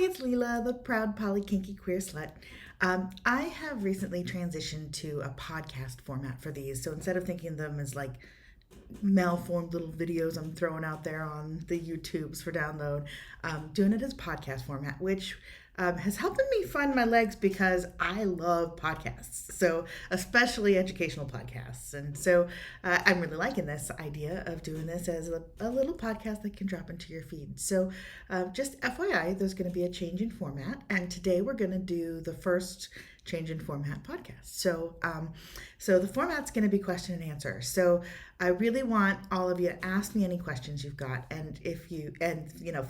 it's Leela, the proud poly kinky queer slut. I have recently transitioned to a podcast format for these. So instead of thinking of them as like malformed little videos I'm throwing out there on the YouTubes for download, doing it as podcast format, which has helped me find my legs because I love podcasts, so especially educational podcasts. And so I'm really liking this idea of doing this as a little podcast that can drop into your feed. So just FYI, there's going to be a change in format, and today we're going to do the first change in format podcast. So the format's going to be question and answer. So I really want all of you to ask me any questions you've got, and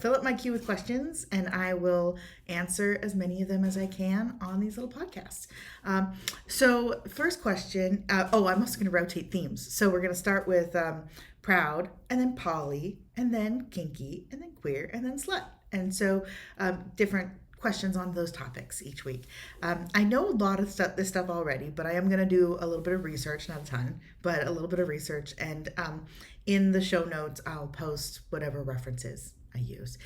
fill up my queue with questions, and I will answer as many of them as I can on these little podcasts. So first question. I'm also going to rotate themes. So we're going to start with proud, and then poly, and then kinky, and then queer, and then slut. And so different questions on those topics each week. I know a lot of this stuff already, but I am going to do a little bit of research, not a ton, but a little bit of research. And in the show notes, I'll post whatever references I use.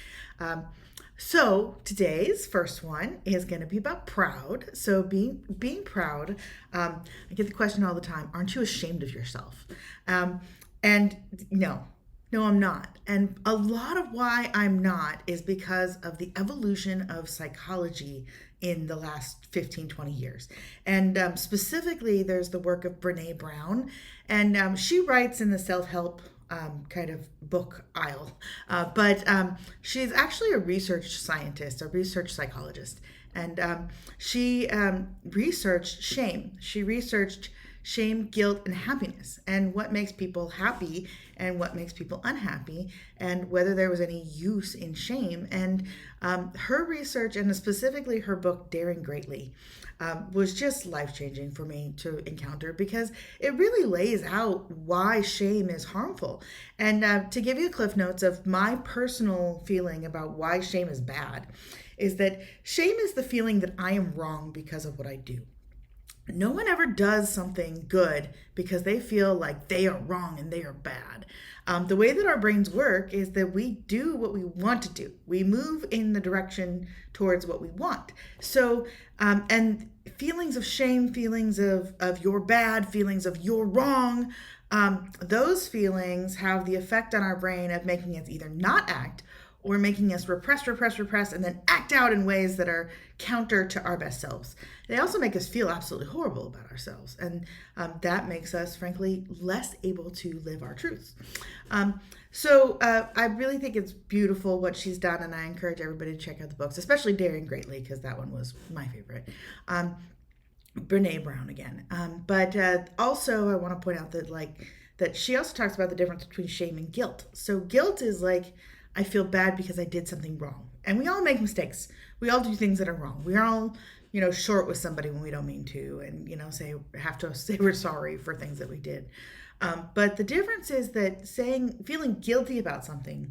So today's first one is going to be about proud. So being proud, I get the question all the time, aren't you ashamed of yourself? And no, I'm not. And a lot of why I'm not is because of the evolution of psychology in the last 15, 20 years. And specifically, there's the work of Brene Brown. And she writes in the self-help kind of book aisle. But she's actually a research scientist, a research psychologist. And she researched shame. She researched shame, guilt, and happiness, and what makes people happy and what makes people unhappy, and whether there was any use in shame. And her research, and specifically her book, Daring Greatly, was just life-changing for me to encounter, because it really lays out why shame is harmful. And to give you cliff notes of my personal feeling about why shame is bad, is that shame is the feeling that I am wrong because of what I do. No one ever does something good because they feel like they are wrong and they are bad. The way that our brains work is that we do what we want to do. We move in the direction towards what we want. So, and feelings of shame, feelings of you're bad, feelings of you're wrong, those feelings have the effect on our brain of making us either not act or making us repress, and then act out in ways that are counter to our best selves. They also make us feel absolutely horrible about ourselves. And that makes us, frankly, less able to live our truths. So I really think it's beautiful what she's done, and I encourage everybody to check out the books, especially Daring Greatly, because that one was my favorite. Brene Brown again. But also I want to point out that she also talks about the difference between shame and guilt. So guilt is like, I feel bad because I did something wrong. And we all make mistakes. We all do things that are wrong. We are all, short with somebody when we don't mean to, and, have to say we're sorry for things that we did. But the difference is that feeling guilty about something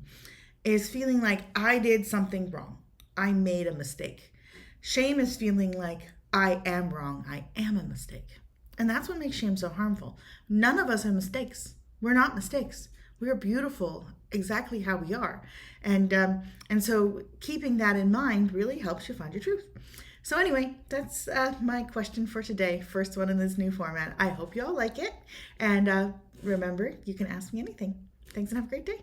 is feeling like I did something wrong. I made a mistake. Shame is feeling like I am wrong. I am a mistake. And that's what makes shame so harmful. None of us are mistakes. We're not mistakes. We are beautiful exactly how we are. And so keeping that in mind really helps you find your truth. So anyway, that's my question for today. First one in this new format. I hope you all like it. And remember, you can ask me anything. Thanks and have a great day.